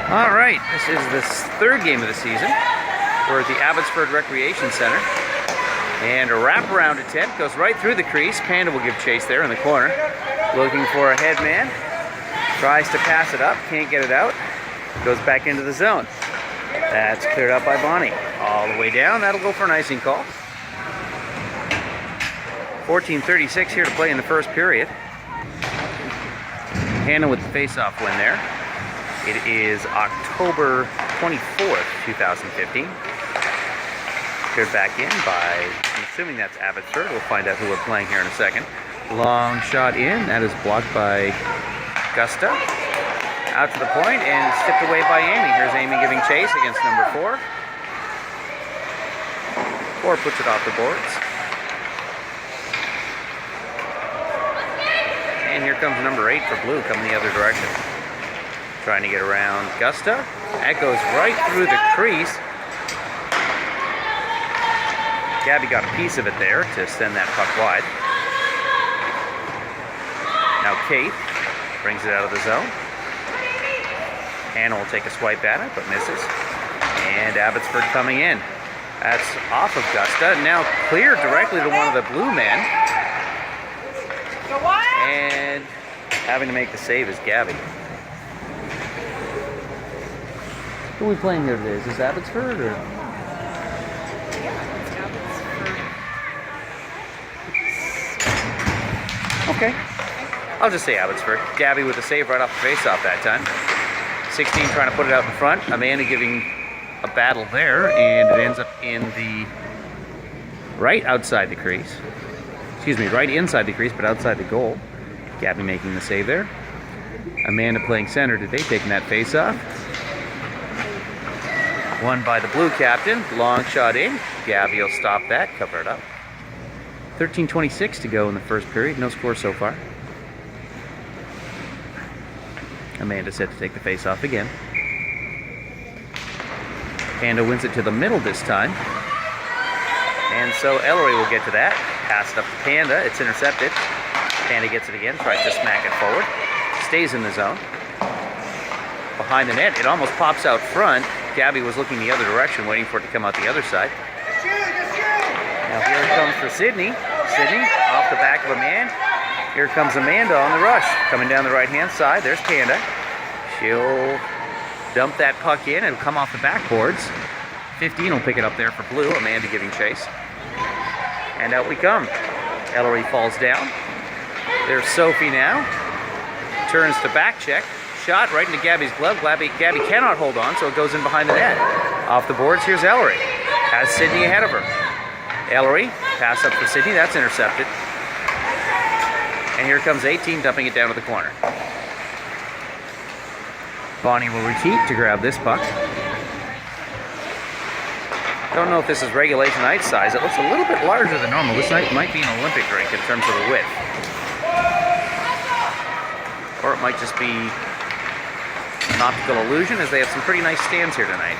All right, this is the third game of the season. We're at the Abbotsford Recreation Center. And a wraparound attempt goes right through the crease. Panda will give chase there in the corner. Looking for a head man. Tries to pass it up, can't get it out. Goes back into the zone. That's cleared up by Bonnie. All the way down, that'll go for an icing call. 14:36 here to play in the first period. Hannah with the face-off win there. It is October 24th, 2015. Cleared back in by, I'm assuming that's Abbotsford. We'll find out who we're playing here in a second. Long shot in, that is blocked by Gusta. Out to the point and tipped away by Amy. Here's Amy giving chase against number 4. 4 puts it off the boards. And here comes number 8 for blue coming the other direction. Trying to get around Gusta. That goes right through the crease. Gabby got a piece of it there to send that puck wide. Now Kate brings it out of the zone. Hannah will take a swipe at it, but misses. And Abbotsford coming in. That's off of Gusta. Now clear directly to one of the blue men. And having to make the save is Gabby. Who are we playing here today? Is this Abbotsford or? Yeah, it's Abbotsford. Okay. I'll just say Abbotsford. Gabby with the save right off the face-off that time. 16 trying to put it out in front. Amanda giving a battle there, and it ends up in the right outside the crease. Excuse me, right inside the crease, but outside the goal. Gabby making the save there. Amanda playing center today, taking that face-off. Won by the blue captain. Long shot in. Gabby will stop that, cover it up. 13:26 to go in the first period. No score so far. Amanda set to take the face off again. Panda wins it to the middle this time. And so Ellery will get to that. Pass it up to Panda. It's intercepted. Panda gets it again. Tries to smack it forward. Stays in the zone. Behind the net. It almost pops out front. Gabby was looking the other direction, waiting for it to come out the other side. Now here it comes for Sydney. Sydney off the back of a man. Here comes Amanda on the rush. Coming down the right-hand side. There's Panda. She'll dump that puck in. It'll come off the backboards. 15 will pick it up there for blue. Amanda giving chase. And out we come. Ellery falls down. There's Sophie now. Turns to back check. Shot right into Gabby's glove. Gabby cannot hold on, so it goes in behind the net. Off the boards, here's Ellery. Has Sydney ahead of her. Ellery, pass up for Sydney. That's intercepted. And here comes 18, dumping it down to the corner. Bonnie will retreat to grab this puck. Don't know if this is regulation ice size. It looks a little bit larger than normal. This might be an Olympic rink in terms of the width. Or it might just be an optical illusion, as they have some pretty nice stands here tonight.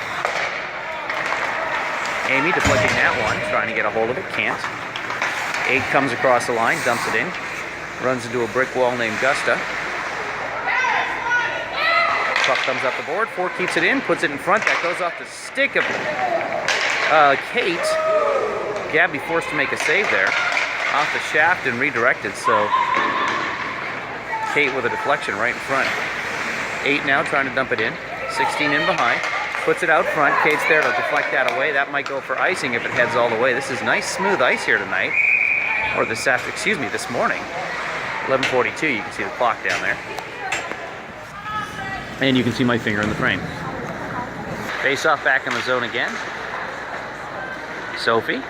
Amy deflecting that one, trying to get a hold of it, can't. 8 comes across the line, dumps it in. Runs into a brick wall named Gusta. Puck comes up the board. 4 keeps it in, puts it in front. That goes off the stick of Kate. Gabby forced to make a save there. Off the shaft and redirected, so Kate with a deflection right in front. 8 now trying to dump it in. 16 in behind. Puts it out front. Kate's there to deflect that away. That might go for icing if it heads all the way. This is nice smooth ice here tonight. Or this morning. 11:42, you can see the clock down there. And you can see my finger in the frame. Face off back in the zone again. Sophie.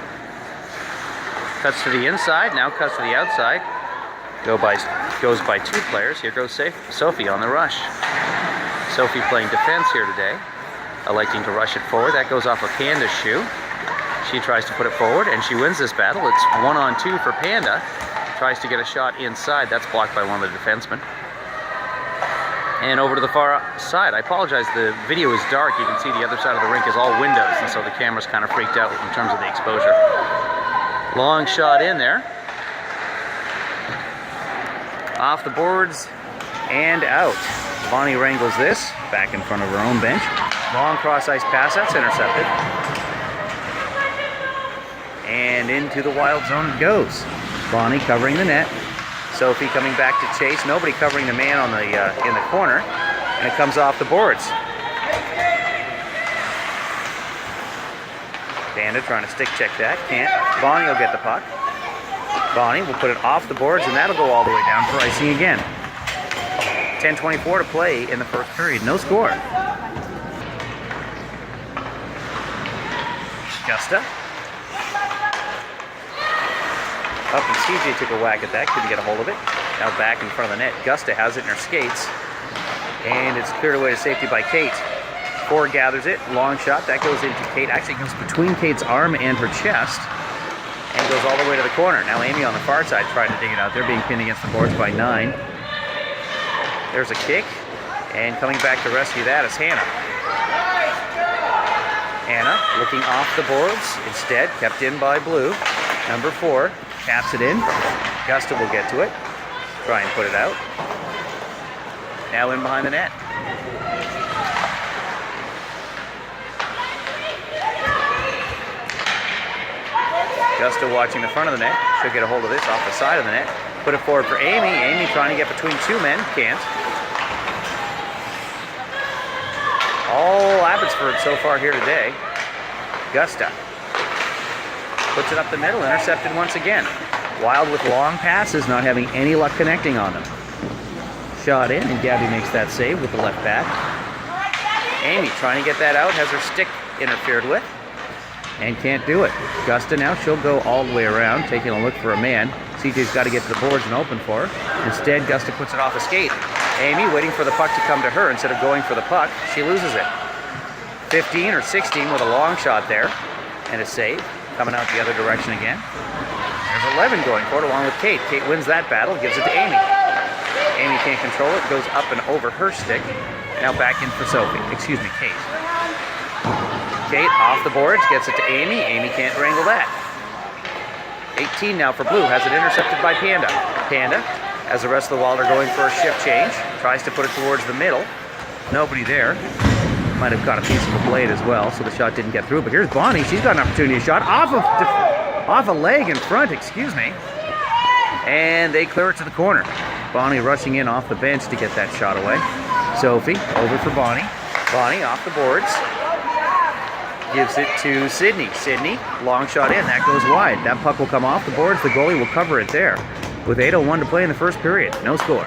Cuts to the inside, now cuts to the outside. Goes by 2 players. Here goes Sophie on the rush. Sophie playing defense here today. Electing to rush it forward. That goes off of Panda's shoe. She tries to put it forward, and she wins this battle. It's 1-on-2 for Panda. Tries to get a shot inside. That's blocked by one of the defensemen. And over to the far side. I apologize, the video is dark. You can see the other side of the rink is all windows, and so the camera's kind of freaked out in terms of the exposure. Long shot in there. Off the boards, and out. Bonnie wrangles this back in front of her own bench. Long cross-ice pass, that's intercepted. And into the wild zone it goes. Bonnie covering the net. Sophie coming back to chase. Nobody covering the man on the in the corner. And it comes off the boards. Panda trying to stick check that. Can't. Bonnie will get the puck. Bonnie will put it off the boards, and that'll go all the way down for icing again. 10:24 to play in the first period. No score. Gusta. Up and CJ took a whack at that. Couldn't get a hold of it. Now back in front of the net. Gusta has it in her skates. And it's cleared away to safety by Kate. Ford gathers it. Long shot. That goes into Kate. Actually goes between Kate's arm and her chest. And goes all the way to the corner. Now Amy on the far side trying to dig it out there. Being pinned against the boards by 9. There's a kick. And coming back to rescue that is Hannah. Hannah looking off the boards. Instead kept in by Blue. Number 4. Taps it in. Gusta will get to it. Try and put it out. Now in behind the net. Gusta watching the front of the net. She'll get a hold of this off the side of the net. Put it forward for Amy. Amy trying to get between 2 men. Can't. All Abbotsford so far here today. Gusta puts it up the middle. Intercepted once again. Wild with long passes, not having any luck connecting on them. Shot in, and Gabby makes that save with the left back. Amy trying to get that out, has her stick interfered with, and can't do it. Gusta now, she'll go all the way around, taking a look for a man. CJ's got to get to the boards and open for her. Instead, Gusta puts it off a skate. Amy waiting for the puck to come to her instead of going for the puck. She loses it. 15 or 16 with a long shot there, and a save. Coming out the other direction again. There's 11 going for it along with Kate. Kate wins that battle, gives it to Amy. Amy can't control it, goes up and over her stick. Now back in for Sophie. Excuse me, Kate. Kate off the boards, gets it to Amy. Amy can't wrangle that. 18 now for Blue, has it intercepted by Panda. Panda, as the rest of the Wild are going for a shift change, tries to put it towards the middle. Nobody there. Might have caught a piece of the blade as well, so the shot didn't get through. But here's Bonnie. She's got an opportunity to shot off a leg in front, excuse me. And they clear it to the corner. Bonnie rushing in off the bench to get that shot away. Sophie over for Bonnie. Bonnie off the boards. Gives it to Sydney. Sydney, long shot in. That goes wide. That puck will come off the boards. The goalie will cover it there. With 8:01 to play in the first period. No score.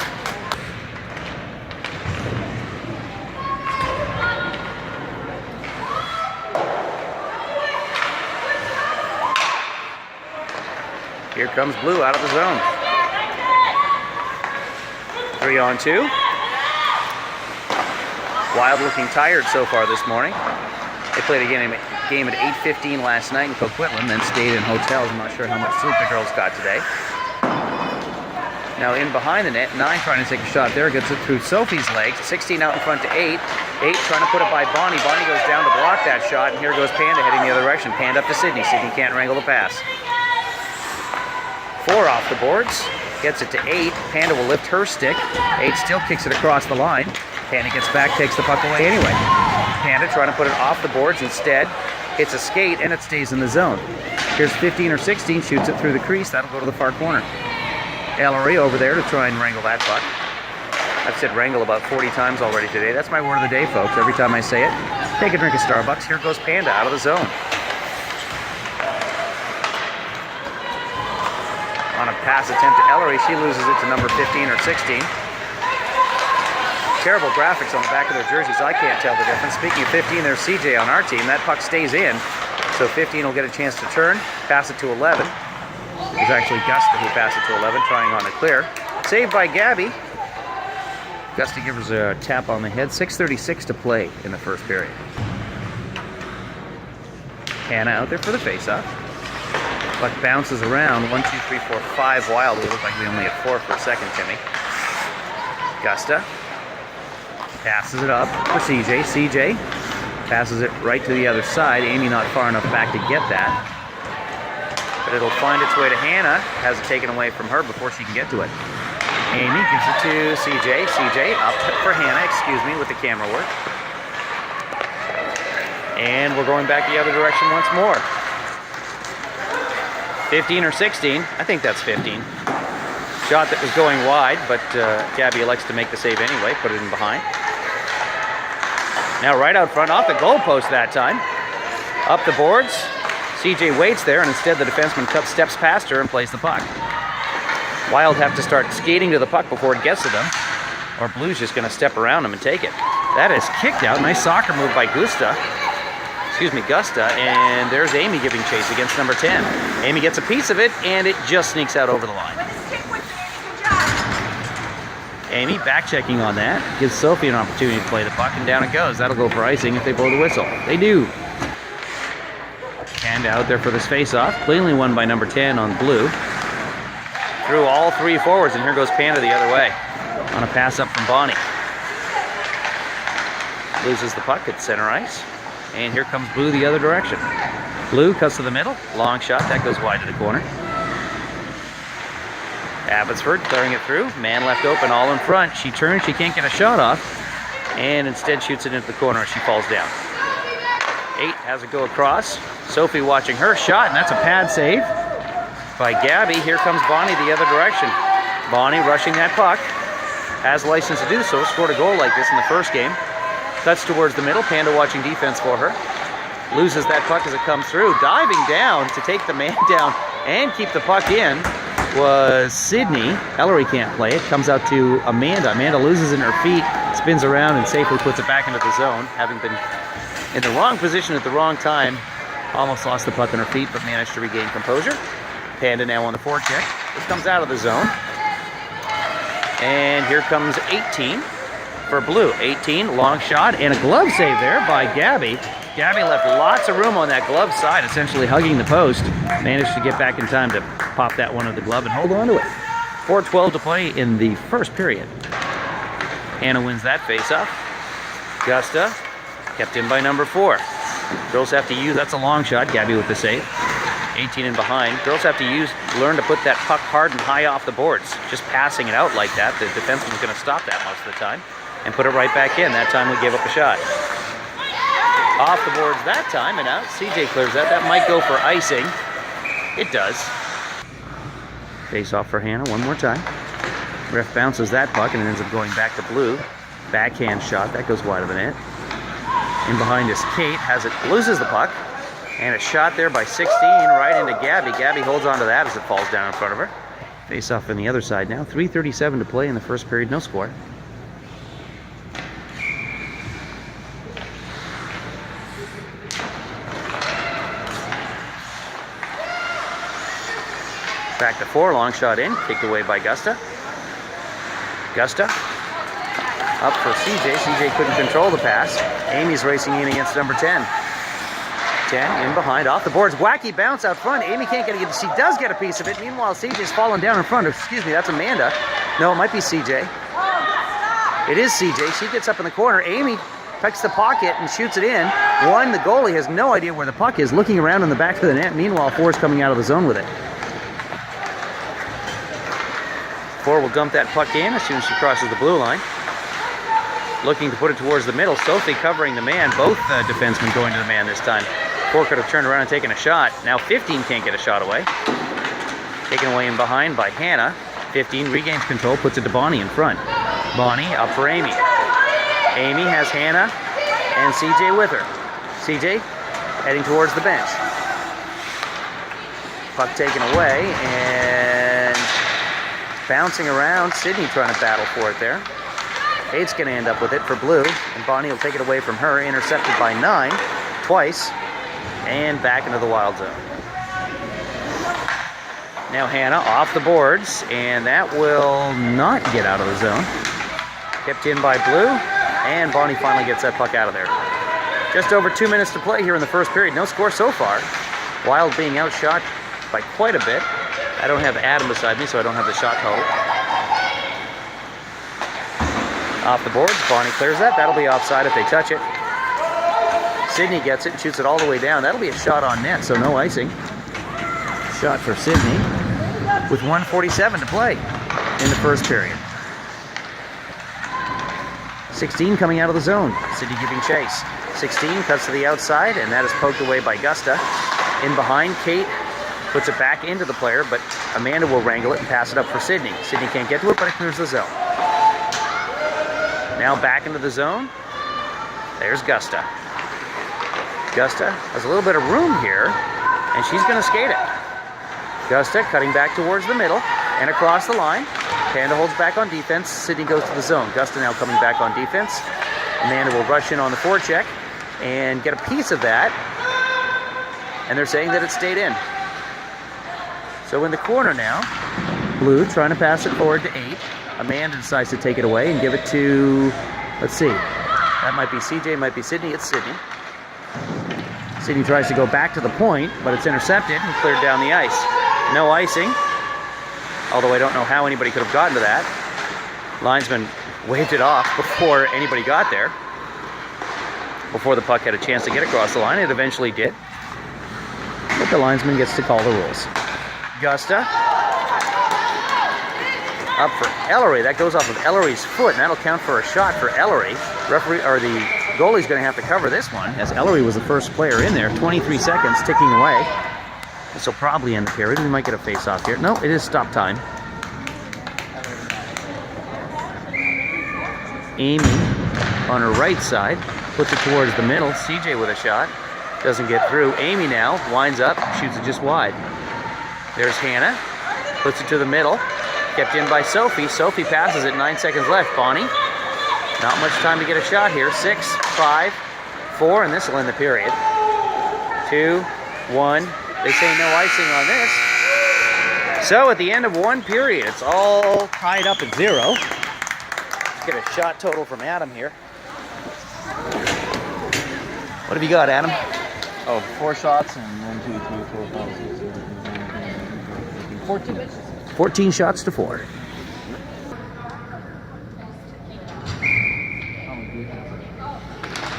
Here comes Blue out of the zone. 3-on-2. Wild looking tired so far this morning. They played a game at 8:15 last night in Coquitlam, then stayed in hotels. I'm not sure how much sleep the girls got today. Now in behind the net, 9 trying to take a shot there, gets it through Sophie's legs. 16 out in front to 8. 8 trying to put it by Bonnie. Bonnie goes down to block that shot, and here goes Panda heading the other direction. Panda up to Sydney. Sydney can't wrangle the pass. 4 off the boards, gets it to 8. Panda will lift her stick. 8 still kicks it across the line. Panda gets back, takes the puck away anyway. Panda trying to put it off the boards instead. Hits a skate, and it stays in the zone. Here's 15 or 16, shoots it through the crease. That'll go to the far corner. Ellery over there to try and wrangle that puck. I've said wrangle about 40 times already today. That's my word of the day, folks. Every time I say it, take a drink of Starbucks. Here goes Panda out of the zone. On a pass attempt to Ellery, she loses it to number 15 or 16. Terrible graphics on the back of their jerseys. I can't tell the difference. Speaking of 15, there's CJ on our team. That puck stays in. So 15 will get a chance to turn, pass it to 11. It was actually Gusta who passed it to 11, trying on a clear. Saved by Gabby. Gusta gives her a tap on the head. 6:36 to play in the first period. Hannah out there for the face-off. Puck bounces around. 1, 2, 3, 4, 5 Wild. We look like we only had 4 for a second, Timmy. Gusta passes it up for CJ. CJ passes it right to the other side. Amy not far enough back to get that. But it'll find its way to Hannah. Has it taken away from her before she can get to it. Amy gives it to CJ. CJ up for Hannah, excuse me, with the camera work. And we're going back the other direction once more. 15 or 16. I think that's 15. Shot that was going wide, but Gabby elects to make the save anyway, put it in behind. Now right out front, off the goalpost that time. Up the boards. CJ waits there, and instead the defenseman steps past her and plays the puck. Wild have to start skating to the puck before it gets to them, or Blue's just going to step around them and take it. That is kicked out. Nice soccer move by Gusta, and there's Amy giving chase against number 10. Amy gets a piece of it, and it just sneaks out over the line. Amy back checking on that, gives Sophie an opportunity to play the puck, and down it goes. That'll go for icing if they blow the whistle. They do. Hand out there for this face-off, cleanly won by number 10 on Blue. Through all three forwards, and here goes Panda the other way on a pass up from Bonnie. Loses the puck at center ice, and here comes Blue the other direction. Blue cuts to the middle, long shot, that goes wide to the corner. Abbotsford clearing it through, man left open all in front. She turns, she can't get a shot off, and instead shoots it into the corner as she falls down. 8 has it go across. Sophie watching her shot, and that's a pad save by Gabby. Here comes Bonnie the other direction. Bonnie rushing that puck, has license to do so, scored a goal like this in the first game. Cuts towards the middle, Panda watching defense for her. Loses that puck as it comes through. Diving down to take the man down and keep the puck in was Sydney. Ellery can't play it. Comes out to Amanda. Amanda loses it in her feet, spins around and safely puts it back into the zone, having been in the wrong position at the wrong time. Almost lost the puck on her feet, but managed to regain composure. Panda now on the forecheck. It comes out of the zone. And here comes 18 for Blue. 18, long shot, and a glove save there by Gabby. Gabby left lots of room on that glove side, essentially hugging the post. Managed to get back in time to pop that one of the glove and hold on to it. 4:12 to play in the first period. Hannah wins that faceoff. Gusta kept in by number 4. Girls have to use, that's a long shot, Gabby with the save. 18 in behind. Girls have to learn to put that puck hard and high off the boards. Just passing it out like that, the defenseman's going to stop that most of the time and put it right back in. That time we gave up a shot. Off the boards that time and out. CJ clears that. That might go for icing. It does. Face off for Hannah one more time. Ref bounces that puck and it ends up going back to Blue. Backhand shot. That goes wide of the net. In behind is Kate. Loses the puck. And a shot there by 16 right into Gabby. Gabby holds on to that as it falls down in front of her. Face off on the other side now. 3:37 to play in the first period. No score. Back to 4, long shot in, kicked away by Gusta. Gusta up for CJ. CJ couldn't control the pass. Amy's racing in against number 10. 10 in behind, off the boards, wacky bounce out front. Amy can't get it. She does get a piece of it. Meanwhile, CJ's falling down in front. Excuse me, that's Amanda. No, it might be CJ. It is CJ. She gets up in the corner. Amy picks the pocket and shoots it in. The goalie has no idea where the puck is, looking around in the back of the net. Meanwhile, 4's coming out of the zone with it. 4 will dump that puck in as soon as she crosses the blue line. Looking to put it towards the middle. Sophie covering the man. Both defensemen going to the man this time. 4 could have turned around and taken a shot. Now 15 can't get a shot away. Taken away in behind by Hannah. 15 regains control, puts it to Bonnie in front. Bonnie up for Amy. Amy has Hannah and CJ with her. CJ heading towards the bench. Puck taken away and bouncing around. Sydney trying to battle for it there. 8's going to end up with it for Blue, and Bonnie will take it away from her. Intercepted by 9 twice, and back into the Wild zone. Now Hannah off the boards, and that will not get out of the zone. Kept in by Blue, and Bonnie finally gets that puck out of there. Just over 2 minutes to play here in the first period. No score so far. Wild being outshot by quite a bit. I don't have Adam beside me, so I don't have the shot total. Off the boards, Bonnie clears that. That'll be offside if they touch it. Sydney gets it and shoots it all the way down. That'll be a shot on net, so no icing. Shot for Sydney with 1:47 to play in the first period. 16 coming out of the zone. Sydney giving chase. 16 cuts to the outside, and that is poked away by Gusta. In behind, Kate puts it back into the player, but Amanda will wrangle it and pass it up for Sydney. Sydney can't get to it, but it clears the zone. Now back into the zone. There's Gusta. Gusta has a little bit of room here, and she's going to skate it. Gusta cutting back towards the middle and across the line. Panda holds back on defense. Sydney goes to the zone. Gusta now coming back on defense. Amanda will rush in on the forecheck and get a piece of that. And they're saying that it stayed in. So in the corner now, Blue trying to pass it forward to 8. Amanda decides to take it away and give it to, let's see, that might be CJ, might be Sydney. It's Sydney. Sydney tries to go back to the point, but it's intercepted and cleared down the ice. No icing, although I don't know how anybody could have gotten to that. Linesman waved it off before anybody got there. Before the puck had a chance to get across the line, it eventually did. But the linesman gets to call the rules. Gusta up for Ellery. That goes off of Ellery's foot, and that'll count for a shot for Ellery. Referee, or the goalie's going to have to cover this one, as Ellery was the first player in there. 23 seconds ticking away. This will probably end the period. We might get a face-off here. No, it is stop time. Amy on her right side puts it towards the middle. CJ with a shot. Doesn't get through. Amy now winds up, shoots it just wide. There's Hannah. Puts it to the middle. Kept in by Sophie. Sophie passes it. 9 seconds left. Bonnie. Not much time to get a shot here. 6, 5, 4, and this will end the period. 2, 1. They say no icing on this. So at the end of one period, it's all tied up at 0. Let's get a shot total from Adam here. What have you got, Adam? Oh, 4 shots and 1, 2, 3, 4, 5, 6, 7, 8, 9, 10, 14. 14 shots to 4.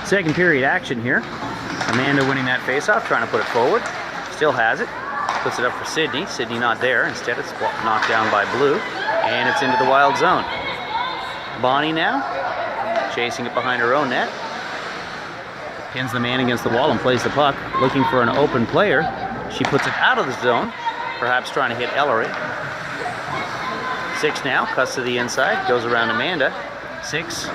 Second period action here. Amanda winning that faceoff, trying to put it forward. Still has it. Puts it up for Sydney. Sydney not there. Instead, it's knocked down by Blue. And it's into the wild zone. Bonnie now, chasing it behind her own net. Pins the man against the wall and plays the puck. Looking for an open player. She puts it out of the zone. Perhaps trying to hit Ellery. 6 now, cuts to the inside, goes around Amanda. 6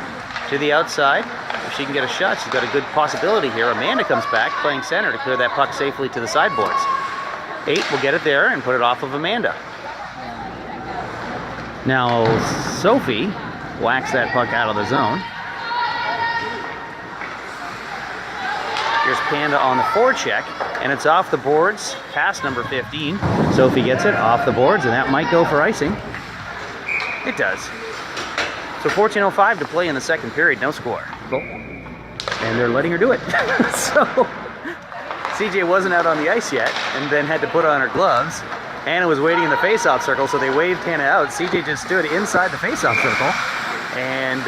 to the outside. If she can get a shot, she's got a good possibility here. Amanda comes back, playing center to clear that puck safely to the sideboards. 8 will get it there and put it off of Amanda. Now, Sophie whacks that puck out of the zone. Here's Panda on the forecheck, and it's off the boards, past number 15. Sophie gets it off the boards, and that might go for icing. It does. So 14:05 to play in the second period, no score. Goal. And they're letting her do it. So CJ wasn't out on the ice yet, and then had to put on her gloves. Hannah was waiting in the face-off circle, so they waved Hannah out. CJ just stood inside the face-off circle, and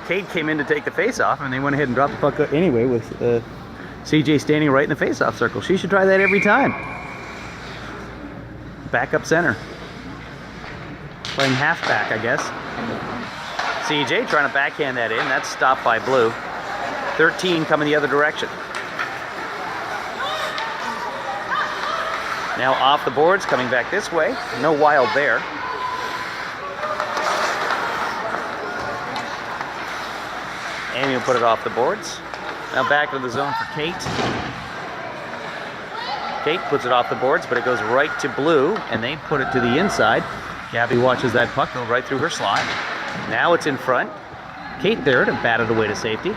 Kate came in to take the face-off, and they went ahead and dropped the puck anyway with CJ standing right in the face-off circle. She should try that every time. Backup center. Playing halfback, I guess. CJ trying to backhand that in. That's stopped by Blue. 13 coming the other direction. Now off the boards, coming back this way. No Wild there. Amy will put it off the boards. Now back to the zone for Kate. Kate puts it off the boards, but it goes right to Blue, and they put it to the inside. Gabby watches that puck go right through her slot. Now it's in front. Kate there to bat it away to safety.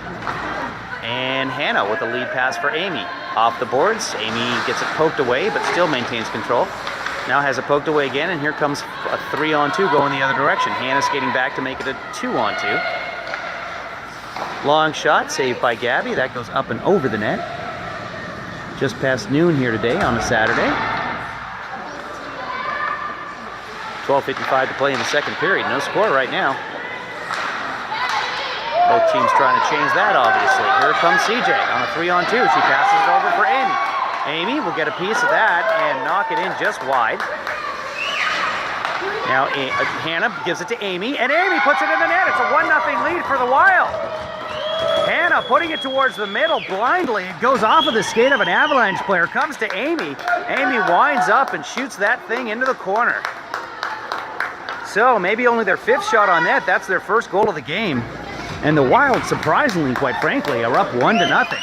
And Hannah with the lead pass for Amy. Off the boards, Amy gets it poked away, but still maintains control. Now has it poked away again, and here comes a 3-on-2 going the other direction. Hannah skating back to make it a 2-on-2. Long shot, saved by Gabby. That goes up and over the net. Just past noon here today on a Saturday. 12:55 to play in the second period. No score right now. Both teams trying to change that, obviously. Here comes CJ on a 3-on-2. She passes it over for Amy. Amy will get a piece of that and knock it in just wide. Now Hannah gives it to Amy, and Amy puts it in the net. It's a 1-0 lead for the Wild. Hannah putting it towards the middle blindly. It goes off of the skate of an Avalanche player. Comes to Amy. Amy winds up and shoots that thing into the corner. So maybe only their 5th shot on net. That's their first goal of the game. And the Wild, surprisingly, quite frankly, are up 1-0.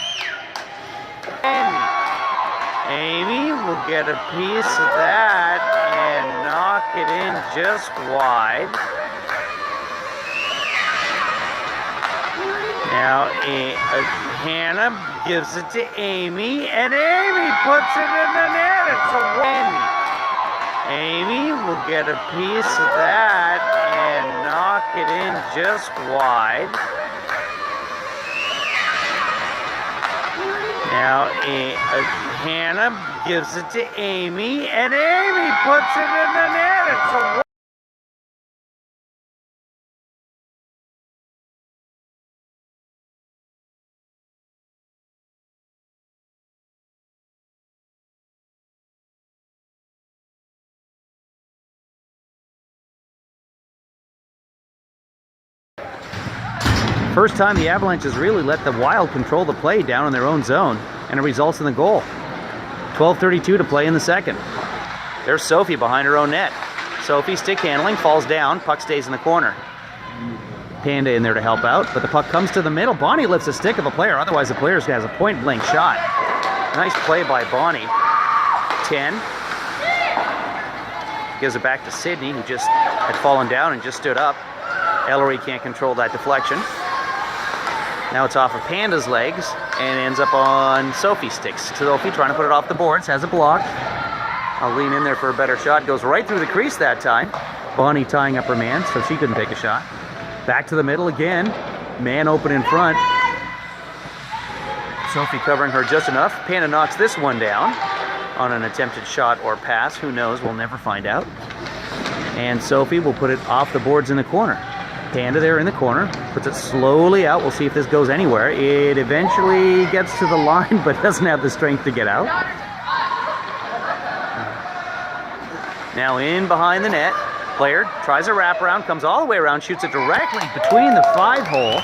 Amy will get a piece of that and knock it in just wide. Now Hannah gives it to Amy, and Amy puts it in the net. It's a win. Amy will get a piece of that and knock it in just wide. Now Hannah gives it to Amy, and Amy puts it in the net. It's a win. First time the Avalanche has really let the Wild control the play down in their own zone, and it results in the goal. 12:32 to play in the second. There's Sophie behind her own net. Sophie stick handling, falls down, puck stays in the corner. Panda in there to help out, but the puck comes to the middle. Bonnie lifts a stick of a player, otherwise the player has a point-blank shot. Nice play by Bonnie. 10. Gives it back to Sydney, who just had fallen down and just stood up. Ellery can't control that deflection. Now it's off of Panda's legs and ends up on Sophie's sticks. Sophie trying to put it off the boards, has a block. I'll lean in there for a better shot. Goes right through the crease that time. Bonnie tying up her man, so she couldn't take a shot. Back to the middle again. Man open in front. Sophie covering her just enough. Panda knocks this one down on an attempted shot or pass. Who knows? We'll never find out. And Sophie will put it off the boards in the corner. Panda there in the corner, puts it slowly out. We'll see if this goes anywhere. It eventually gets to the line, but doesn't have the strength to get out. Now in behind the net. Player tries a wraparound, comes all the way around, shoots it directly between the 5-hole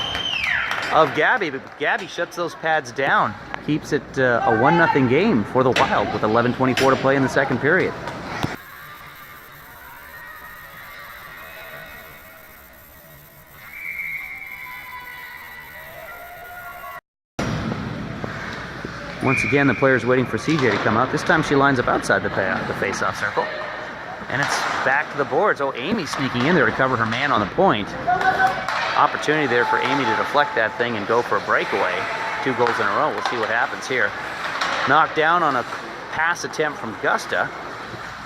of Gabby. But Gabby shuts those pads down. Keeps it a 1-0 game for the Wild with 11:24 to play in the second period. Once again, the player's waiting for CJ to come out. This time she lines up outside the face-off circle. And it's back to the boards. Oh, Amy sneaking in there to cover her man on the point. Opportunity there for Amy to deflect that thing and go for a breakaway. 2 goals in a row. We'll see what happens here. Knocked down on a pass attempt from Gusta.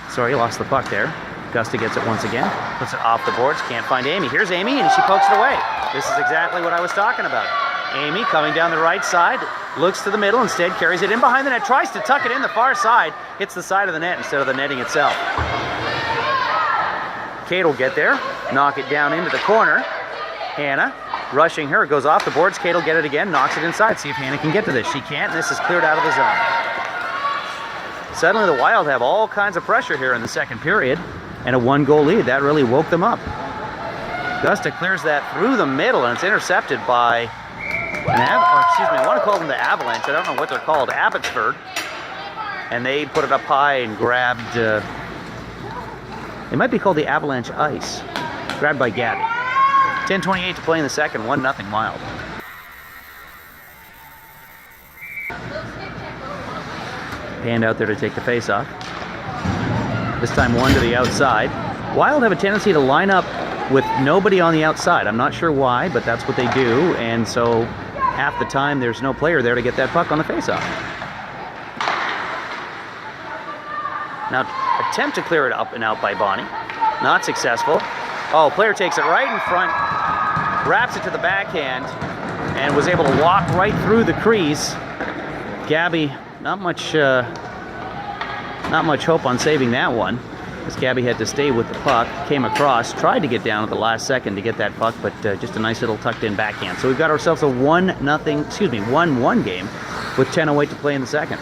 Sorry, lost the puck there. Gusta gets it once again. Puts it off the boards. Can't find Amy. Here's Amy, and she pokes it away. This is exactly what I was talking about. Amy coming down the right side, looks to the middle, instead carries it in behind the net, tries to tuck it in the far side, hits the side of the net instead of the netting itself. Kate will get there, knock it down into the corner. Hannah rushing her, goes off the boards. Kate will get it again, knocks it inside. See if Hannah can get to this. She can't, and this is cleared out of the zone. Suddenly the Wild have all kinds of pressure here in the second period, and a 1-goal lead. That really woke them up. Gusta clears that through the middle, and it's intercepted by I want to call them the Avalanche. I don't know what they're called. Abbotsford. And they put it up high and grabbed... it might be called the Avalanche Ice. Grabbed by Gabby. 10:28 to play in the second. 1-0 Wild. Hand out there to take the face-off. This time one to the outside. Wild have a tendency to line up with nobody on the outside. I'm not sure why, but that's what they do. And so half the time there's no player there to get that puck on the face-off. Now attempt to clear it up and out by Bonnie. Not successful. Oh, player takes it right in front, wraps it to the backhand, and was able to walk right through the crease. Gabby, not much hope on saving that one, as Gabby had to stay with the puck, came across, tried to get down at the last second to get that puck, but just a nice little tucked-in backhand. So we've got ourselves a 1-1 game with 10:08 to play in the second.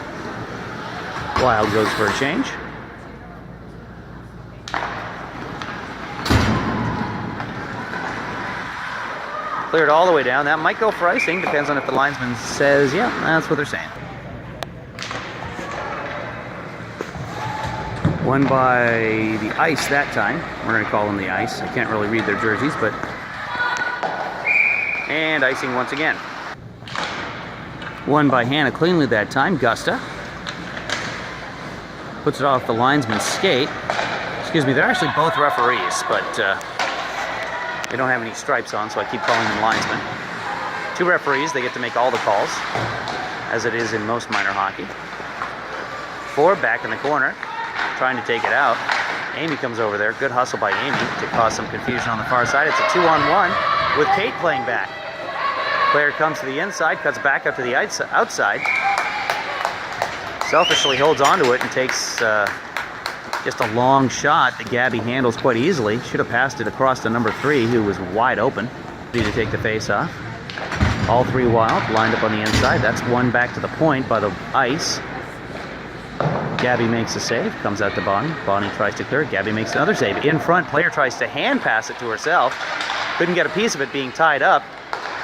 Wild goes for a change. Cleared all the way down. That might go for icing. Depends on if the linesman says, yeah, that's what they're saying. Won by the Ice that time. We're going to call them the Ice. I can't really read their jerseys, but... And icing once again. Won by Hannah cleanly that time. Gusta. Puts it off the linesman's skate. Excuse me, they're actually both referees, but they don't have any stripes on, so I keep calling them linesmen. 2 referees, they get to make all the calls, as it is in most minor hockey. 4 back in the corner, trying to take it out. Amy comes over there. Good hustle by Amy to cause some confusion on the far side. It's a 2-on-1 with Kate playing back. Player comes to the inside, cuts back up to the outside. Selfishly holds onto it and takes just a long shot that Gabby handles quite easily. Should have passed it across to number 3, who was wide open. Ready to take the face off. All 3 Wild lined up on the inside. That's one back to the point by the Ice. Gabby makes a save, comes out to Bonnie. Bonnie tries to clear it. Gabby makes another save. In front, player tries to hand pass it to herself. Couldn't get a piece of it being tied up.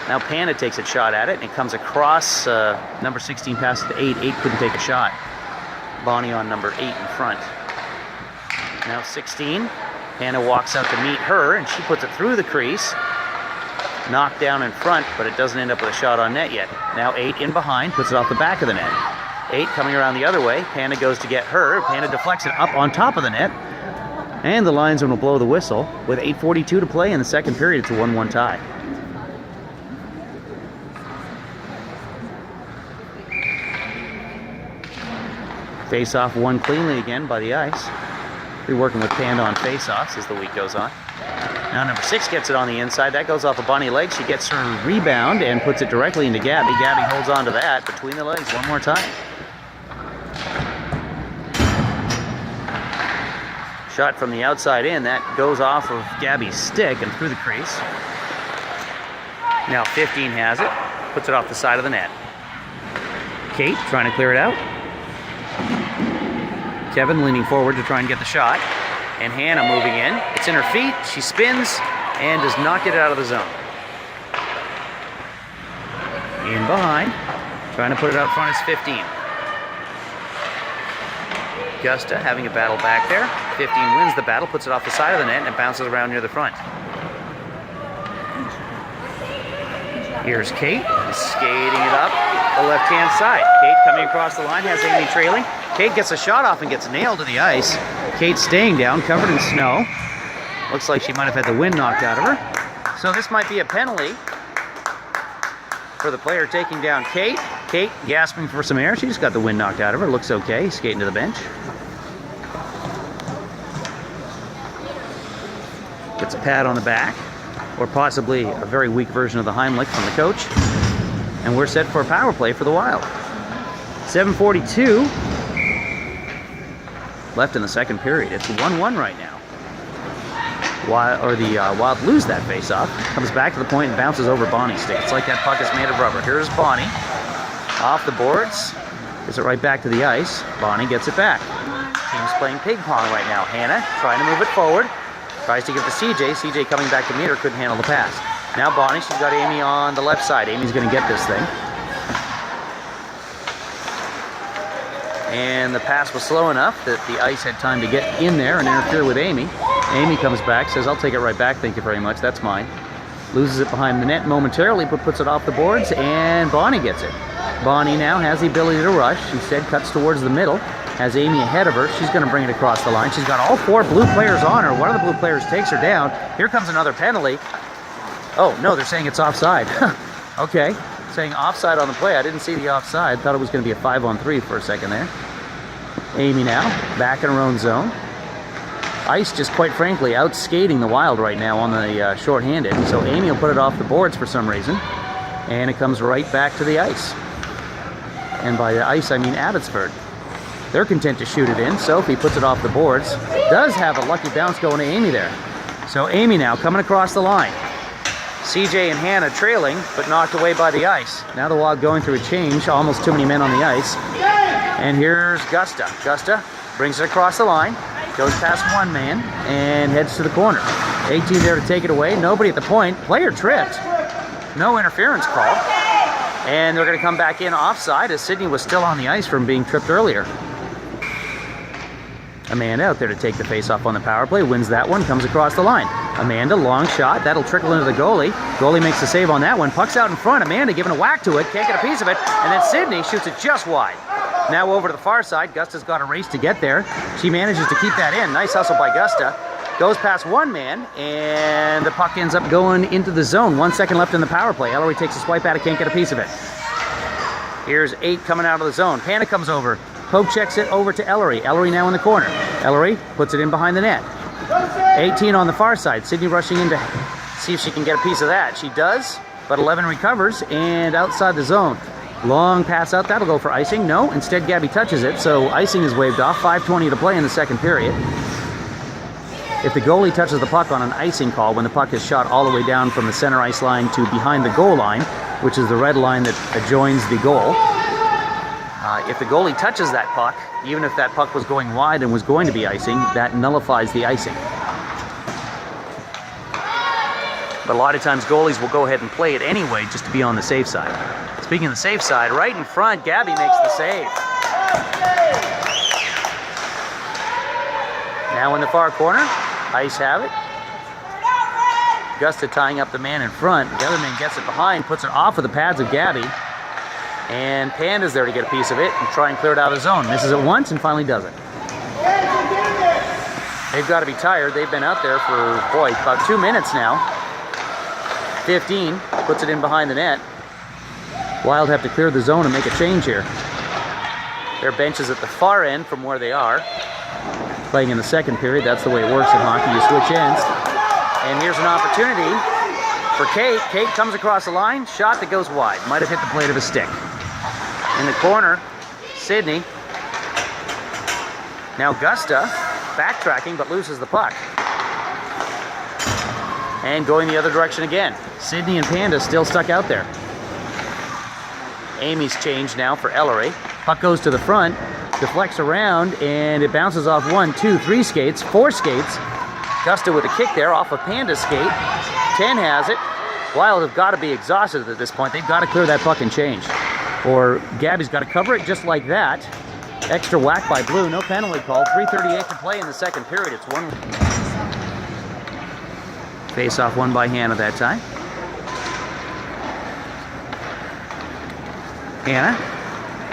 Now Panda takes a shot at it, and it comes across. Number 16 passes to 8. 8 couldn't take a shot. Bonnie on number 8 in front. Now 16. Panda walks out to meet her, and she puts it through the crease. Knocked down in front, but it doesn't end up with a shot on net yet. Now 8 in behind, puts it off the back of the net. 8 coming around the other way. Panda goes to get her. Panda deflects it up on top of the net. And the linesman will blow the whistle. With 8:42 to play in the second period, it's a 1-1 tie. Face-off won cleanly again by the Ice. We're working with Panda on face-offs as the week goes on. Now number 6 gets it on the inside. That goes off a Bonnie leg. She gets her rebound and puts it directly into Gabby. Gabby holds on to that between the legs one more time. Shot from the outside in. That goes off of Gabby's stick and through the crease. Now 15 has it. Puts it off the side of the net. Kate trying to clear it out. Kevin leaning forward to try and get the shot. And Hannah moving in. It's in her feet. She spins and does not get it out of the zone. In behind. Trying to put it out front is 15. Gusta having a battle back there. 15 wins the battle, puts it off the side of the net, and it bounces around near the front. Here's Kate, skating it up the left-hand side. Kate coming across the line, has Amy trailing. Kate gets a shot off and gets nailed to the ice. Kate staying down, covered in snow. Looks like she might have had the wind knocked out of her. So this might be a penalty for the player taking down Kate. Kate gasping for some air. She just got the wind knocked out of her. Looks okay. Skating to the bench. Gets a pat on the back, or possibly a very weak version of the Heimlich from the coach. And we're set for a power play for the Wild. 7:42 left in the second period. It's 1-1 right now. Wild lose that face-off. Comes back to the point and bounces over Bonnie's stick. It's like that puck is made of rubber. Here's Bonnie. Off the boards. Gets it right back to the ice. Bonnie gets it back. Team's playing ping pong right now. Hannah trying to move it forward. Tries to give it to CJ. CJ coming back to meet her. Couldn't handle the pass. Now Bonnie. She's got Amy on the left side. Amy's going to get this thing. And the pass was slow enough that the ice had time to get in there and interfere with Amy. Amy comes back, says, I'll take it right back, thank you very much, that's mine. Loses it behind the net momentarily, but puts it off the boards, and Bonnie gets it. Bonnie now has the ability to rush. Instead, cuts towards the middle, has Amy ahead of her. She's going to bring it across the line. She's got all 4 blue players on her. One of the blue players takes her down. Here comes another penalty. Oh, no, they're saying it's offside. Okay, saying offside on the play. I didn't see the offside. Thought it was going to be a 5-on-3 for a second there. Amy now, back in her own zone. Ice just quite frankly out-skating the Wild right now on the short-handed. So Amy will put it off the boards for some reason. And it comes right back to the ice. And by the ice, I mean Abbotsford. They're content to shoot it in. Sophie puts it off the boards. Does have a lucky bounce going to Amy there. So Amy now coming across the line. CJ and Hannah trailing, but knocked away by the ice. Now the Wild going through a change. Almost too many men on the ice. And here's Gusta. Gusta brings it across the line. Goes past one man and heads to the corner. 18 there to take it away. Nobody at the point. Player tripped. No interference call. And they're going to come back in offside as Sydney was still on the ice from being tripped earlier. Amanda out there to take the face-off on the power play, wins that one, comes across the line. Amanda, long shot, that'll trickle into the goalie. Goalie makes the save on that one, puck's out in front. Amanda giving a whack to it, can't get a piece of it, and then Sydney shoots it just wide. Now over to the far side, Gusta's got a race to get there. She manages to keep that in, nice hustle by Gusta. Goes past one man, and the puck ends up going into the zone. 1 second left in the power play. Ellery takes a swipe at it, can't get a piece of it. Here's 8 coming out of the zone. Panda comes over. Poke checks it over to Ellery. Ellery now in the corner. Ellery puts it in behind the net. 18 on the far side. Sydney rushing in to see if she can get a piece of that. She does, but 11 recovers, and outside the zone. Long pass out. That'll go for icing. No, instead Gabby touches it, so icing is waved off. 5:20 to play in the second period. If the goalie touches the puck on an icing call, when the puck is shot all the way down from the center ice line to behind the goal line, which is the red line that adjoins the goal, if the goalie touches that puck, even if that puck was going wide and was going to be icing, that nullifies the icing. But a lot of times goalies will go ahead and play it anyway just to be on the safe side. Speaking of the safe side, right in front, Gabby makes the save. Now in the far corner, Ice have it. Gusta tying up the man in front. The other man gets it behind, puts it off of the pads of Gabby. And Panda's there to get a piece of it and try and clear it out of the zone. Misses it once and finally does it. They've got to be tired. They've been out there for, boy, about 2 minutes now. 15, puts it in behind the net. Wild have to clear the zone and make a change here. Their bench is at the far end from where they are. Playing in the second period, that's the way it works in hockey. You switch ends. And here's an opportunity for Kate. Kate comes across the line, shot that goes wide. Might have hit the blade of a stick. In the corner, Sydney. Now Gusta, backtracking, but loses the puck. And going the other direction again. Sydney and Panda still stuck out there. Amy's changed now for Ellery. Puck goes to the front, deflects around, and it bounces off 1, 2, 3 skates, 4 skates. Gusta with a kick there off of Panda's skate. 10 has it. Wild have got to be exhausted at this point. They've got to clear that puck and change. Or Gabby's got to cover it just like that. Extra whack by Blue, no penalty called. 3:38 to play in the second period. It's 1. Face-off won by Hannah that time. Hannah,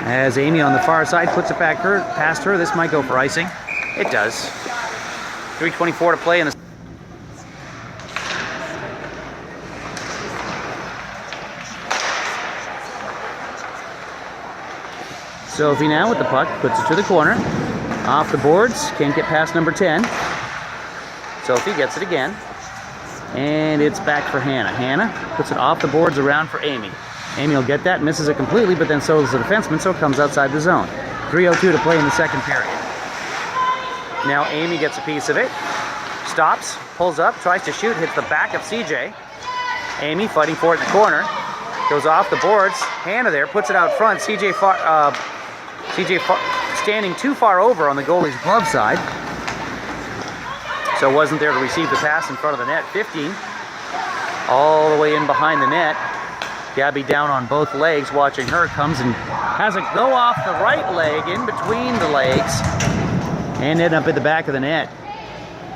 as Amy on the far side puts it back past her. This might go for icing. It does. 3:24 to play in the. Sophie now with the puck, puts it to the corner. Off the boards, can't get past number 10. Sophie gets it again. And it's back for Hannah. Hannah puts it off the boards around for Amy. Amy will get that, misses it completely, but then so does the defenseman, so it comes outside the zone. 3:02 to play in the second period. Now Amy gets a piece of it. Stops, pulls up, tries to shoot, hits the back of CJ. Amy fighting for it in the corner. Goes off the boards. Hannah there, puts it out front. CJ standing too far over on the goalie's glove side. So wasn't there to receive the pass in front of the net. 15, all the way in behind the net. Gabby down on both legs, watching her, comes and has it go off the right leg, in between the legs, and end up at the back of the net.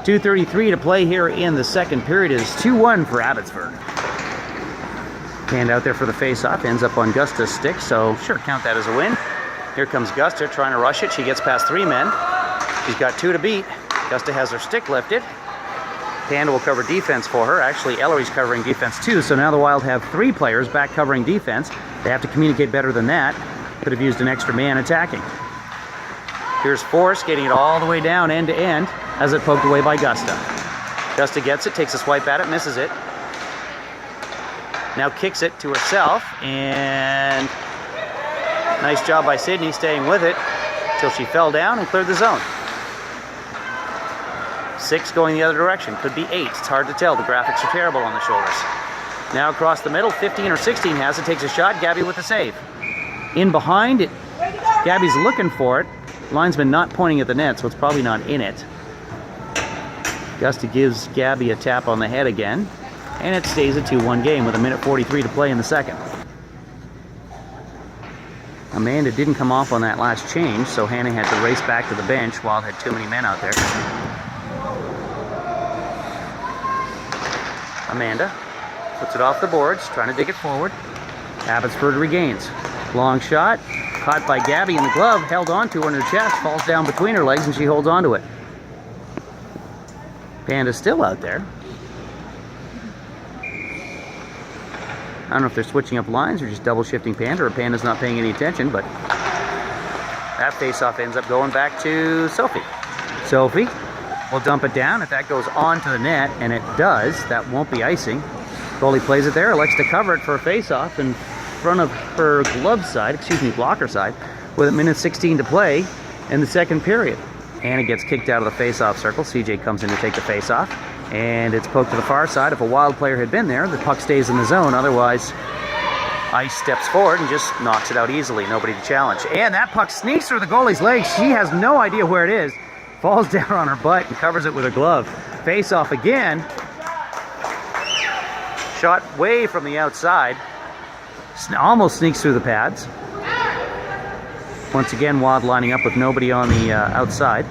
2:33 to play here in the second period. Is 2-1 for Abbotsford. Hand out there for the face-off, ends up on Gusta's stick, so sure, count that as a win. Here comes Gusta trying to rush it. She gets past 3 men. She's got 2 to beat. Gusta has her stick lifted. Panda will cover defense for her. Actually, Ellery's covering defense too, so now the Wild have 3 players back covering defense. They have to communicate better than that. Could have used an extra man attacking. Here's Force getting it all the way down end to end as it poked away by Gusta. Gusta gets it, takes a swipe at it, misses it. Now kicks it to herself, and nice job by Sydney staying with it till she fell down and cleared the zone. 6 going the other direction, could be 8. It's hard to tell. The graphics are terrible on the shoulders. Now across the middle, 15 or 16 has it, takes a shot. Gabby with the save. In behind it, Gabby's looking for it. Linesman not pointing at the net, so it's probably not in it. Gusta gives Gabby a tap on the head again. And it stays a 2-1 game with 1:43 to play in the second. Amanda didn't come off on that last change, so Hannah had to race back to the bench. Wild had too many men out there. Amanda puts it off the boards, trying to dig it forward. Abbotsford regains. Long shot, caught by Gabby in the glove, held on to her in her chest, falls down between her legs, and she holds on to it. Panda's still out there. I don't know if they're switching up lines or just double shifting Panda, or Panda's not paying any attention, but that face-off ends up going back to Sophie. Sophie will dump it down. If that goes onto the net, and it does, that won't be icing. Goalie plays it there, elects to cover it for a face-off in front of her glove side, blocker side, with 1:16 to play in the second period. Hannah gets kicked out of the face-off circle. CJ comes in to take the face-off, and it's poked to the far side. If a Wild player had been there, the puck stays in the zone. Otherwise, Ice steps forward and just knocks it out easily. Nobody to challenge. And that puck sneaks through the goalie's legs. She has no idea where it is. Falls down on her butt and covers it with her glove. Face-off again. Shot way from the outside. Almost sneaks through the pads. Once again, Wild lining up with nobody on the outside.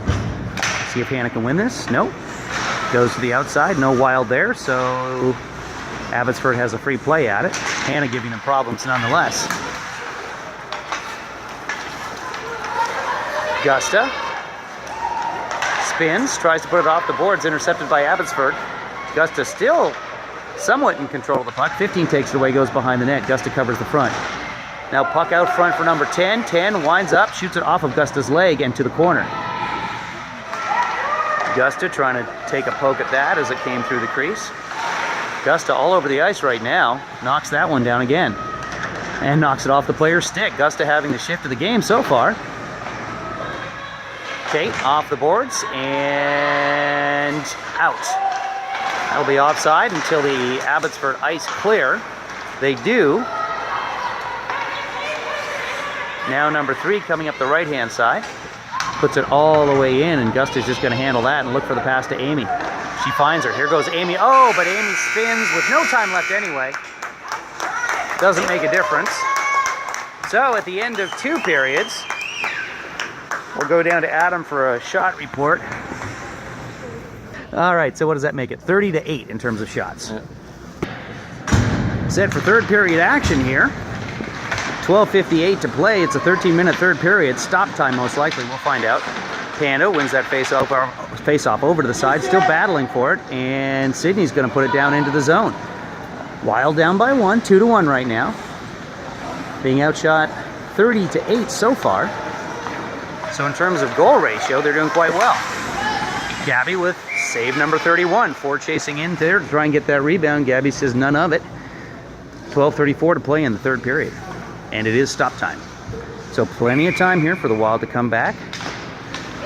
See if Hannah can win this. Nope. Goes to the outside. No Wild there, so Abbotsford has a free play at it. Hannah giving them problems nonetheless. Gusta spins, tries to put it off the boards, intercepted by Abbotsford. Gusta still somewhat in control of the puck. 15 takes it away, goes behind the net. Gusta covers the front. Now puck out front for number 10. 10 winds up, shoots it off of Gusta's leg and to the corner. Gusta trying to take a poke at that as it came through the crease. Gusta all over the ice right now. Knocks that one down again. And knocks it off the player's stick. Gusta having the shift of the game so far. Kate off the boards and out. That'll be offside until the Abbotsford ice clear. They do. Now number 3 coming up the right-hand side. Puts it all the way in, and Gusta's just going to handle that and look for the pass to Amy. She finds her. Here goes Amy. Oh, but Amy spins with no time left anyway. Doesn't make a difference. So at the end of 2 periods, we'll go down to Adam for a shot report. All right, so what does that make it? 30-8 in terms of shots. Yeah. Set for third period action here. 12:58 to play. It's a 13-minute third period. Stop time most likely. We'll find out. Panda wins that face-off over to the side, still battling for it, and Sydney's going to put it down into the zone. Wild down by 1, 2-1 right now. Being outshot 30-8 so far. So in terms of goal ratio, they're doing quite well. Gabby with save number 31. Ford chasing in there to try and get that rebound. Gabby says none of it. 12:34 to play in the third period. And it is stop time. So plenty of time here for the Wild to come back.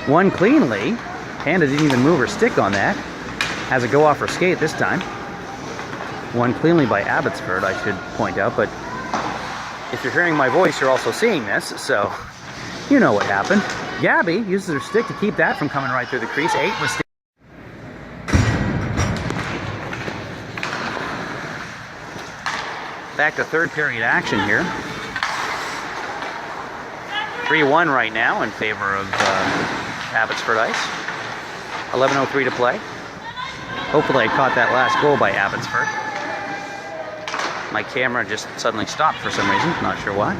One cleanly. Panda didn't even move her stick on that. Has it go off her skate this time. One cleanly by Abbotsford, I should point out. But if you're hearing my voice, you're also seeing this. So you know what happened. Gabby uses her stick to keep that from coming right through the crease. 8 was back to third period action here. 3-1 right now in favor of Abbotsford Ice. 11:03 to play. Hopefully I caught that last goal by Abbotsford. My camera just suddenly stopped for some reason, not sure why.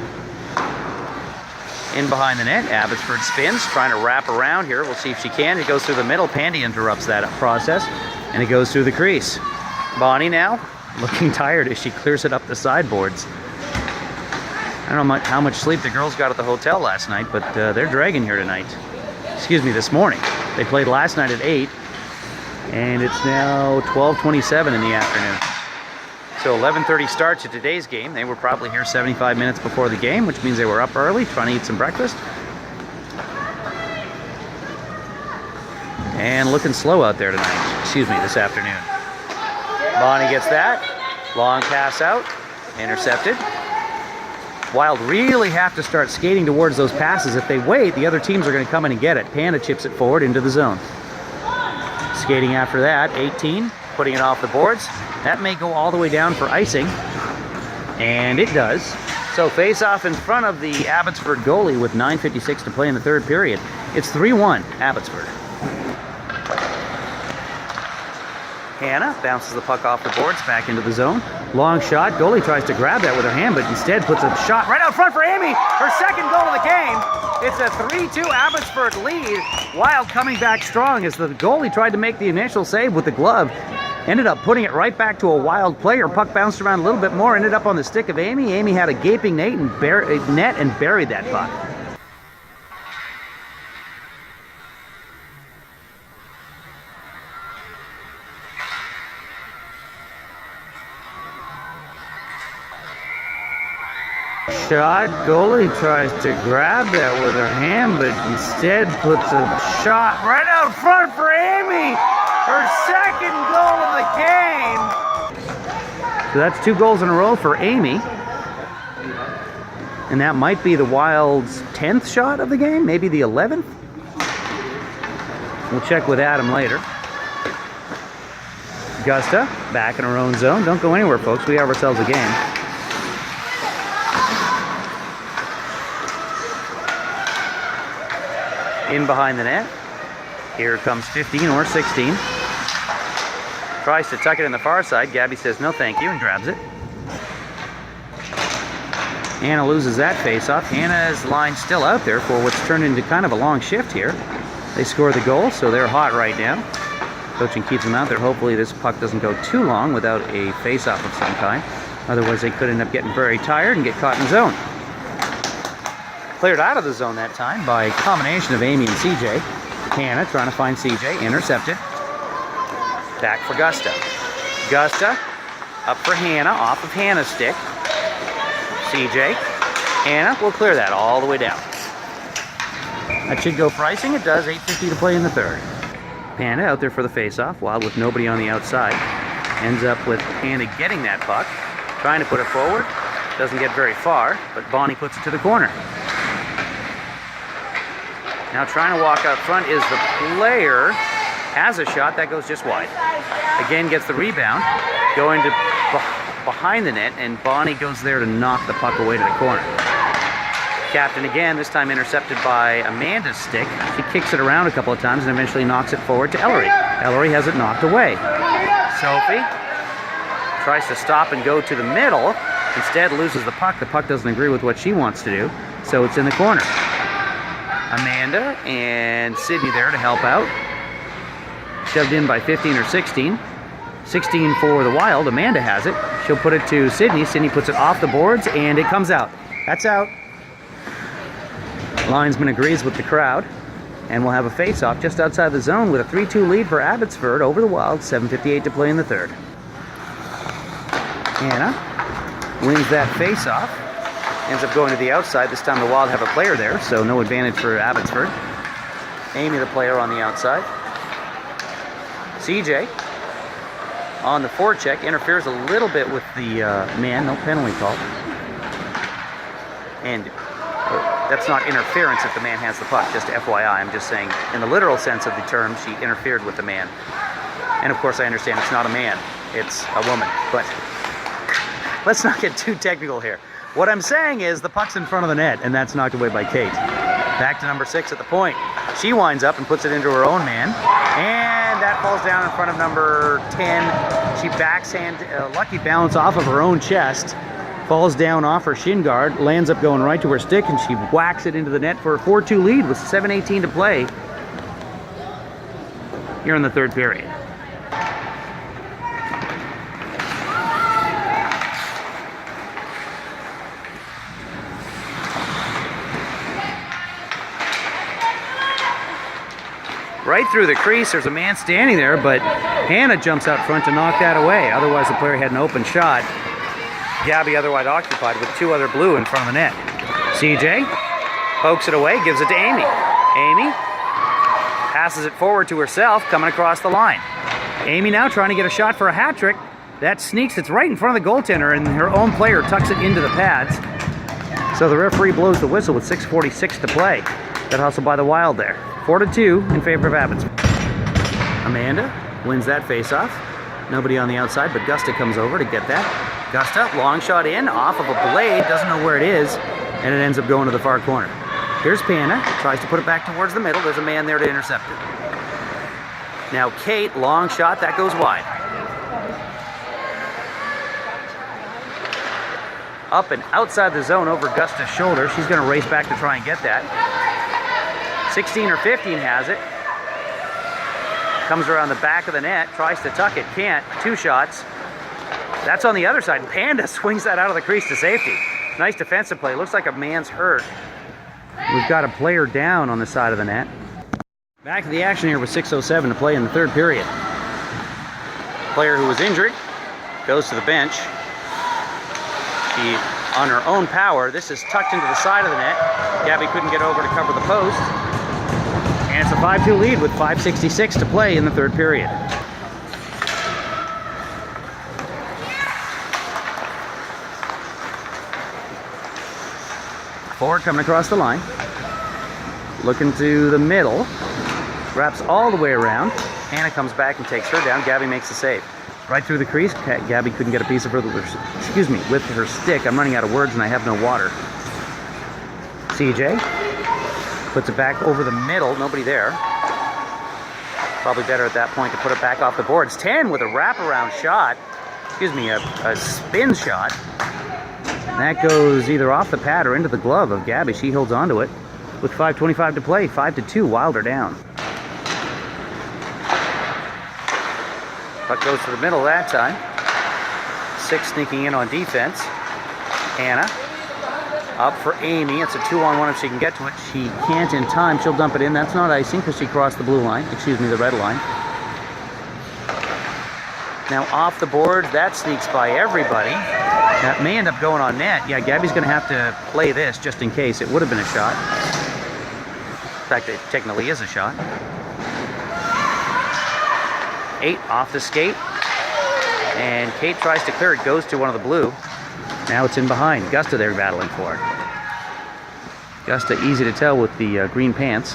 In behind the net, Abbotsford spins, trying to wrap around here. We'll see if she can. It goes through the middle. Pandy interrupts that process, and it goes through the crease. Bonnie now looking tired as she clears it up the sideboards. I don't know how much sleep the girls got at the hotel last night, but they're dragging here tonight. Excuse me, this morning. They played last night at 8, and it's now 12:27 in the afternoon. So 11:30 start to today's game. They were probably here 75 minutes before the game, which means they were up early trying to eat some breakfast. And looking slow out there tonight. Excuse me, this afternoon. Bonnie gets that. Long pass out. Intercepted. Wild really have to start skating towards those passes. If they wait, the other teams are going to come in and get it. Panda chips it forward into the zone. Skating after that, 18. putting it off the boards. That may go all the way down for icing. And it does. So face-off in front of the Abbotsford goalie with 9:56 to play in the third period. It's 3-1 Abbotsford. Hannah bounces the puck off the boards back into the zone. Long shot. Goalie tries to grab that with her hand, but instead puts a shot right out front for Amy. Her second goal of the game. It's a 3-2 Abbotsford lead. Wild coming back strong as the goalie tried to make the initial save with the glove. Ended up putting it right back to a Wild player. Puck bounced around a little bit more. Ended up on the stick of Amy. Amy had a gaping net and buried that puck. Shot. Goalie tries to grab that with her hand, but instead puts a shot right out front for Amy. Her second goal of the game. So that's 2 goals in a row for Amy. And that might be the Wild's 10th shot of the game, maybe the 11th. We'll check with Adam later. Gusta back in her own zone. Don't go anywhere, folks. We have ourselves a game. In behind the net. Here comes 15 or 16. Tries to tuck it in the far side. Gabby says no thank you and grabs it. Hannah loses that face-off. Hannah's line still out there for what's turned into kind of a long shift here. They score the goal, so they're hot right now. Coaching keeps them out there. Hopefully this puck doesn't go too long without a face-off of some kind. Otherwise they could end up getting very tired and get caught in the zone. Cleared out of the zone that time by a combination of Amy and CJ. Hannah trying to find CJ, intercepted. Back for Gusta. Gusta up for Hannah, off of Hannah's stick. CJ. Hannah will clear that all the way down. That should go for icing. It does. 8:50 to play in the third. Hannah out there for the face-off. Wild with nobody on the outside. Ends up with Hannah getting that puck. Trying to put it forward. Doesn't get very far, but Bonnie puts it to the corner. Now trying to walk out front is the player. Has a shot. That goes just wide. Again gets the rebound. Going to behind the net, and Bonnie goes there to knock the puck away to the corner. Captain again, this time intercepted by Amanda's stick. She kicks it around a couple of times and eventually knocks it forward to Ellery. Ellery has it knocked away. Sophie tries to stop and go to the middle. Instead loses the puck. The puck doesn't agree with what she wants to do, so it's in the corner. Amanda and Sydney there to help out. Shoved in by 15 or 16. 16 for the Wild. Amanda has it. She'll put it to Sydney. Sydney puts it off the boards, and it comes out. That's out. Linesman agrees with the crowd, and we'll have a face-off just outside the zone with a 3-2 lead for Abbotsford over the Wild. 7:58 to play in the third. Hannah wins that face-off. Ends up going to the outside. This time the Wild have a player there, so no advantage for Abbotsford. Amy, the player, on the outside. CJ on the forecheck, interferes a little bit with the man. No penalty call. And that's not interference if the man has the puck, just FYI. I'm just saying, in the literal sense of the term, she interfered with the man. And of course I understand it's not a man, it's a woman. But let's not get too technical here. What I'm saying is the puck's in front of the net, and that's knocked away by Kate. Back to number 6 at the point. She winds up and puts it into her own man. And that falls down in front of number 10. She backhand, lucky bounce off of her own chest. Falls down off her shin guard, lands up going right to her stick, and she whacks it into the net for a 4-2 lead with 7:18 to play here in the third period. Right through the crease, there's a man standing there, but Hannah jumps out front to knock that away. Otherwise, the player had an open shot. Gabby otherwise occupied with 2 other blue in front of the net. CJ pokes it away, gives it to Amy. Amy passes it forward to herself, coming across the line. Amy now trying to get a shot for a hat trick. That sneaks, it's right in front of the goaltender, and her own player tucks it into the pads. So the referee blows the whistle with 6:46 to play. That hustle by the Wild there. 4-2 in favor of Abbotsford. Amanda wins that faceoff. Nobody on the outside, but Gusta comes over to get that. Gusta, long shot in, off of a blade, doesn't know where it is, and it ends up going to the far corner. Here's Panda, tries to put it back towards the middle. There's a man there to intercept it. Now Kate, long shot, that goes wide. Up and outside the zone over Gusta's shoulder. She's going to race back to try and get that. 16 or 15 has it. Comes around the back of the net, tries to tuck it, can't. 2 shots. That's on the other side. Panda swings that out of the crease to safety. Nice defensive play. Looks like a man's hurt. We've got a player down on the side of the net. Back to the action here with 6:07 to play in the third period. Player who was injured goes to the bench. She, on her own power, this is tucked into the side of the net. Gabby couldn't get over to cover the post. And it's a 5-2 lead with 5:66 to play in the third period. Forward coming across the line. Looking to the middle. Wraps all the way around. Hannah comes back and takes her down. Gabby makes the save. Right through the crease. Gabby couldn't get a piece of her, with her stick. I'm running out of words and I have no water. CJ puts it back over the middle. Nobody there. Probably better at that point to put it back off the boards. 10 with a wraparound shot. A spin shot. That goes either off the pad or into the glove of Gabby. She holds on to it with 5:25 to play. 5-2. Wilder down. Puck goes to the middle that time. 6 sneaking in on defense. Hannah up for Amy. It's a 2-on-1 if she can get to it. She can't in time. She'll dump it in. That's not icing because she crossed the blue line. The red line. Now off the board. That sneaks by everybody. That may end up going on net. Yeah, Gabby's going to have to play this just in case. It would have been a shot. In fact, it technically is a shot. 8 off the skate. And Kate tries to clear it. Goes to one of the blue. Now it's in behind. Gusta they're battling for. Gusta easy to tell with the green pants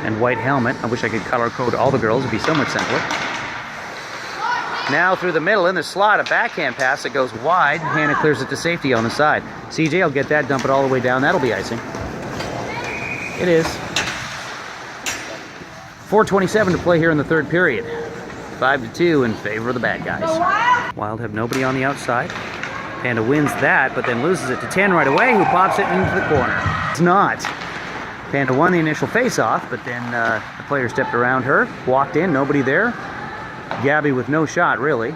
and white helmet. I wish I could color code all the girls. It'd be so much simpler. Now through the middle in the slot, a backhand pass that goes wide. Hannah clears it to safety on the side. CJ will get that, dump it all the way down. That'll be icing. It is. 4:27 to play here in the third period. 5-2 in favor of the bad guys. Wild have nobody on the outside. Panda wins that, but then loses it to 10 right away, who pops it into the corner. It's not. Panda won the initial face-off, but then the player stepped around her, walked in, nobody there. Gabby with no shot, really.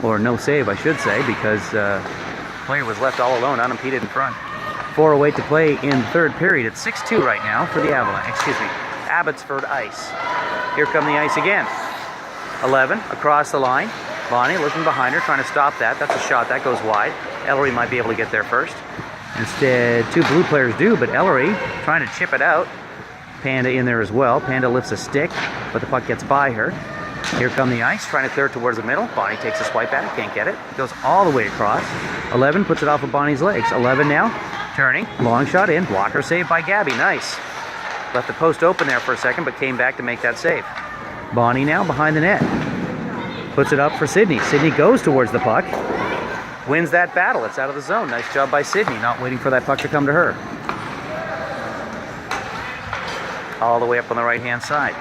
Or no save, I should say, because the player was left all alone, unimpeded in front. 4:08 to play in the third period. It's 6-2 right now for the Abbotsford Ice. Here come the Ice again. 11 across the line. Bonnie looking behind her, trying to stop that. That's a shot. That goes wide. Ellery might be able to get there first. Instead, 2 blue players do, but Ellery trying to chip it out. Panda in there as well. Panda lifts a stick, but the puck gets by her. Here come the Ice, trying to clear it towards the middle. Bonnie takes a swipe at it, can't get it. Goes all the way across. 11 puts it off of Bonnie's legs. 11 now, turning, long shot in. Blocker save by Gabby, nice. Left the post open there for a second, but came back to make that save. Bonnie now behind the net. Puts it up for Sydney. Sydney goes towards the puck. Wins that battle. It's out of the zone. Nice job by Sydney, not waiting for that puck to come to her. All the way up on the right-hand side.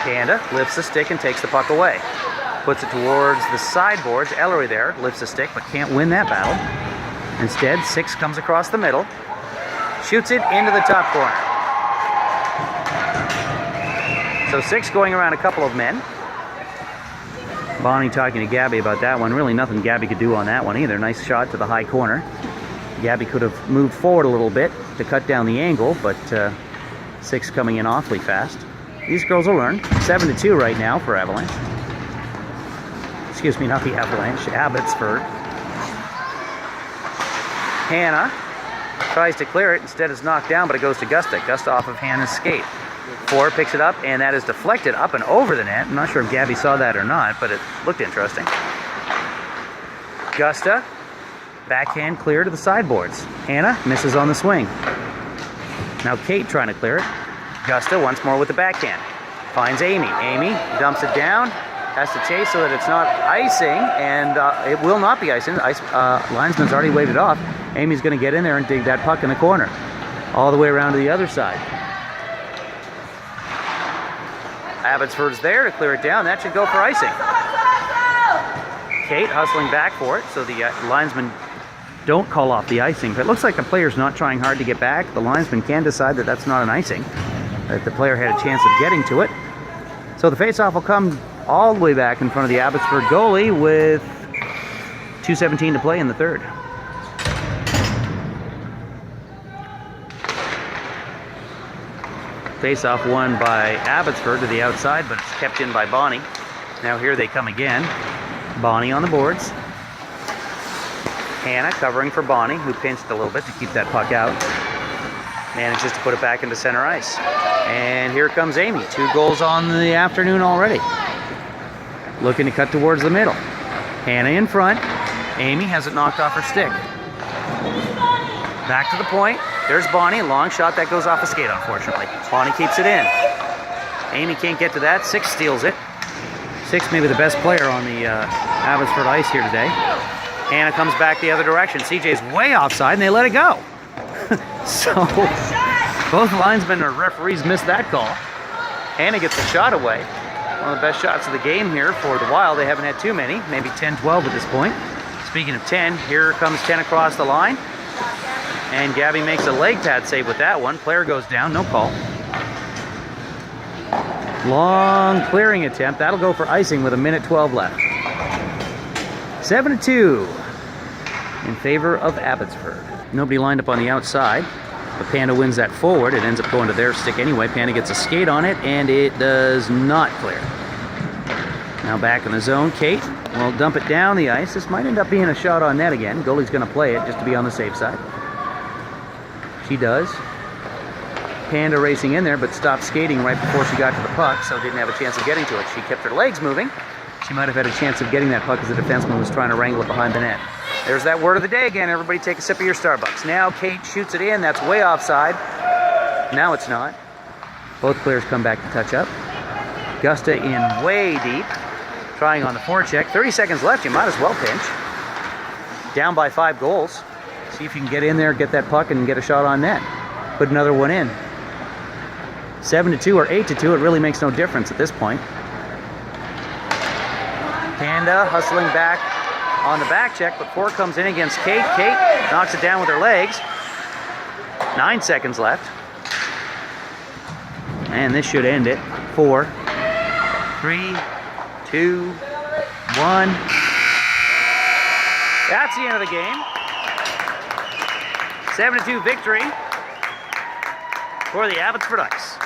Panda lifts the stick and takes the puck away. Puts it towards the sideboards. Ellery there lifts the stick, but can't win that battle. Instead, 6 comes across the middle. Shoots it into the top corner. So 6 going around a couple of men. Bonnie talking to Gabby about that one. Really nothing Gabby could do on that one either. Nice shot to the high corner. Gabby could have moved forward a little bit to cut down the angle, but 6 coming in awfully fast. These girls will learn. 7-2 right now for Avalanche. Excuse me, not the Avalanche. Abbotsford. Hannah tries to clear it. Instead it's knocked down, but it goes to Gusta. Gusta off of Hannah's skate. 4 picks it up, and that is deflected up and over the net. I'm not sure if Gabby saw that or not, but it looked interesting. Gusta, backhand clear to the sideboards. Hannah misses on the swing. Now Kate trying to clear it. Gusta once more with the backhand. Finds Amy. Amy dumps it down. has to chase so that it's not icing, and it will not be icing. The linesman's already waved it off. Amy's going to get in there and dig that puck in the corner, all the way around to the other side. Abbotsford's there to clear it down. That should go for icing. Kate hustling back for it, so the linesman don't call off the icing. But it looks like the player's not trying hard to get back. The linesman can decide that that's not an icing, that the player had a chance of getting to it. So the faceoff will come all the way back in front of the Abbotsford goalie with 2:17 to play in the third. Face-off won by Abbotsford to the outside, but it's kept in by Bonnie. Now here they come again. Bonnie on the boards. Hannah covering for Bonnie, who pinched a little bit to keep that puck out. Manages to put it back into center ice. And here comes Amy. 2 goals on the afternoon already. Looking to cut towards the middle. Hannah in front. Amy has it knocked off her stick. Back to the point. There's Bonnie, long shot that goes off a skate, unfortunately. Bonnie keeps it in. Amy can't get to that. Six steals it. Six maybe the best player on the Abbotsford ice here today. Hannah comes back the other direction. CJ's way offside and they let it go. So both linesmen or referees missed that call. Hannah gets the shot away. One of the best shots of the game here for the Wild. They haven't had too many, maybe 10-12 at this point. Speaking of 10, here comes 10 across the line. And Gabby makes a leg pad save with that one. Player goes down, no call. Long clearing attempt. That'll go for icing with 1:12 left. 7-2 in favor of Abbotsford. Nobody lined up on the outside. But Panda wins that forward. It ends up going to their stick anyway. Panda gets a skate on it, and it does not clear. Now back in the zone, Kate will dump it down the ice. This might end up being a shot on net again. Goalie's going to play it just to be on the safe side. She does. Panda racing in there, but stopped skating right before she got to the puck, so didn't have a chance of getting to it. She kept her legs moving. She might have had a chance of getting that puck as the defenseman was trying to wrangle it behind the net. There's that word of the day again. Everybody take a sip of your Starbucks. Now Kate shoots it in. That's way offside. Now it's not. Both players come back to touch up. Gusta in way deep. Trying on the forecheck. 30 seconds left. You might as well pinch. Down by 5 goals. See if you can get in there, get that puck, and get a shot on net. Put another one in. 7-2 or 8-2, it really makes no difference at this point. Panda hustling back on the back check, but 4 comes in against Kate. Kate knocks it down with her legs. 9 seconds left. And this should end it. 4, 3, 2, 1. That's the end of the game. 7-2 victory for the Abbotsford Ice.